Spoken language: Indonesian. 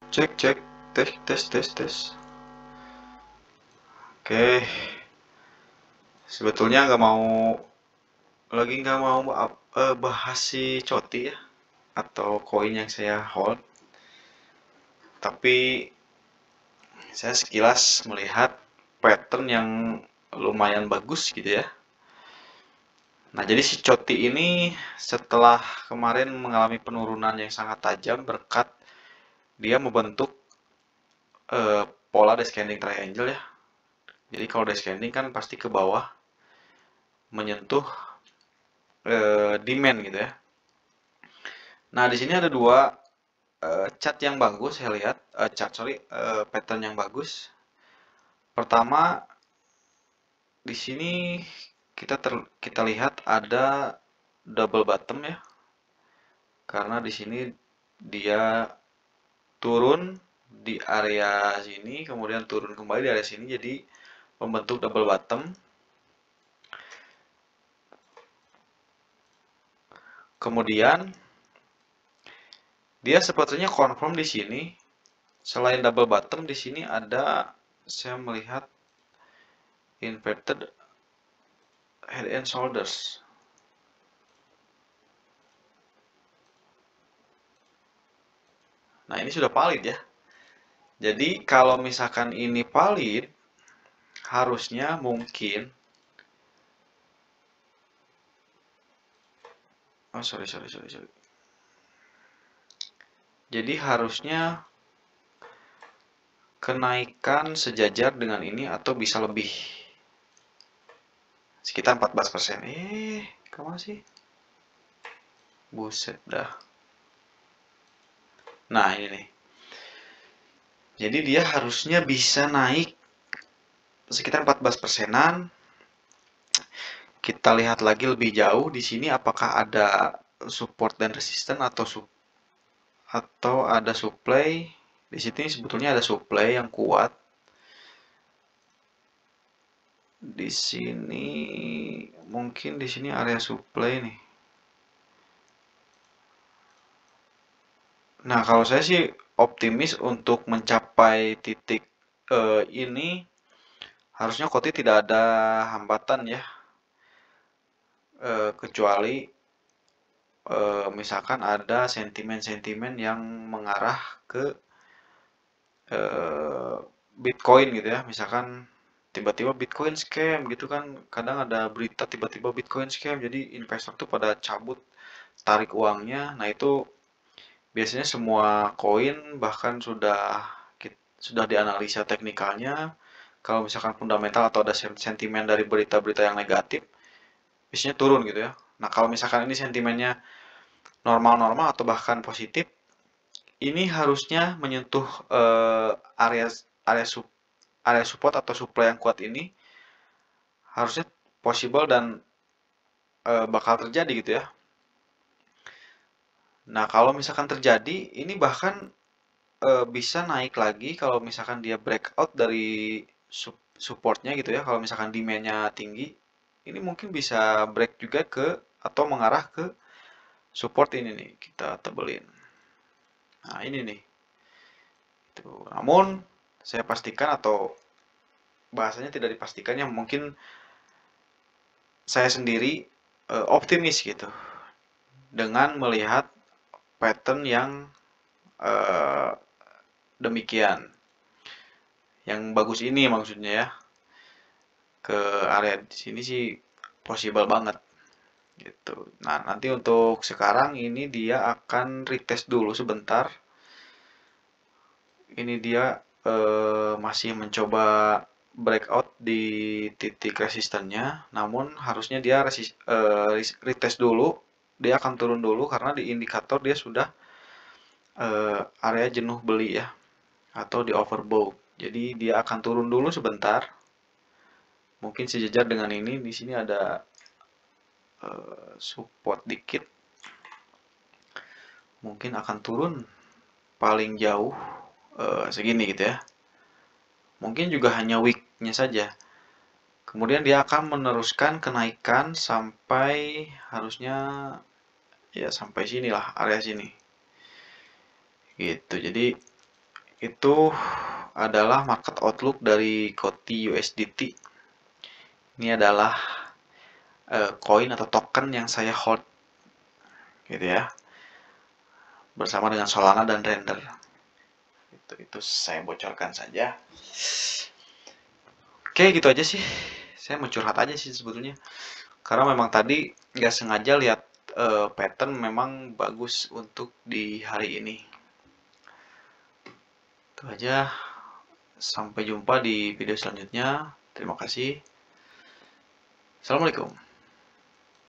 Cek cek, tes tes tes tes. Oke, sebetulnya nggak mau bahas si Coti ya, atau koin yang saya hold, tapi saya sekilas melihat pattern yang lumayan bagus gitu ya. Nah, jadi si Coti ini setelah kemarin mengalami penurunan yang sangat tajam berkat dia membentuk pola descending triangle ya. Jadi kalau descending kan pasti ke bawah menyentuh demand gitu ya. Nah, di sini ada dua chart yang bagus saya lihat, pattern yang bagus. Pertama, di sini kita lihat ada double bottom ya. Karena di sini dia turun di area sini, kemudian turun kembali di area sini, jadi membentuk double bottom. Kemudian dia sepertinya confirm di sini. Selain double bottom, di sini ada saya melihat inverted head and shoulders. Nah, ini sudah valid ya. Jadi kalau misalkan ini valid, harusnya mungkin, oh sorry. Jadi harusnya kenaikan sejajar dengan ini atau bisa lebih, sekitar 14%. Kemana sih? Buset dah. Nah ini nih. Jadi dia harusnya bisa naik sekitar 14%-an. Kita lihat lagi lebih jauh di sini apakah ada support dan resistance atau ada supply. Di sini sebetulnya ada supply yang kuat. Di sini mungkin di sini area supply nih. Nah, kalau saya sih optimis untuk mencapai titik ini harusnya Koti tidak ada hambatan ya. Kecuali misalkan ada sentimen-sentimen yang mengarah ke Bitcoin gitu ya. Misalkan tiba-tiba Bitcoin scam gitu kan. Kadang ada berita tiba-tiba Bitcoin scam, jadi investor tuh pada cabut tarik uangnya. Nah, itu biasanya semua koin bahkan sudah dianalisa teknikalnya. Kalau misalkan fundamental atau ada sentimen dari berita-berita yang negatif, biasanya turun gitu ya. Nah, kalau misalkan ini sentimennya normal-normal atau bahkan positif, ini harusnya menyentuh area area area support atau supply yang kuat ini, harusnya possible dan bakal terjadi gitu ya. Nah, kalau misalkan terjadi, ini bahkan bisa naik lagi kalau misalkan dia breakout dari supportnya gitu ya. Kalau misalkan demand-nya tinggi, ini mungkin bisa break juga ke atau mengarah ke support ini nih. Kita tebelin. Nah, ini nih. Namun saya pastikan atau bahasanya tidak dipastikan ya, mungkin saya sendiri optimis gitu dengan melihat pattern yang eh, demikian. Yang bagus ini maksudnya ya. Ke area di sini sih possible banget gitu. Nah, nanti untuk sekarang ini dia akan retest dulu sebentar. Ini dia masih mencoba breakout di titik resistennya, namun harusnya dia retest dulu. Dia akan turun dulu karena di indikator dia sudah area jenuh beli ya, atau di overbought. Jadi dia akan turun dulu sebentar. Mungkin sejajar dengan ini. Di sini ada support dikit, mungkin akan turun paling jauh segini gitu ya. Mungkin juga hanya weeknya saja. Kemudian dia akan meneruskan kenaikan sampai harusnya ya sampai sinilah area sini. Gitu. Jadi itu adalah market outlook dari Koti USDT. Ini adalah koin atau token yang saya hold gitu ya, bersama dengan Solana dan Render. Itu saya bocorkan saja. Oke, gitu aja sih. Saya mau curhat aja sih sebetulnya. Karena memang tadi nggak sengaja lihat pattern memang bagus untuk di hari ini. Itu aja. Sampai jumpa di video selanjutnya. Terima kasih. Assalamualaikum.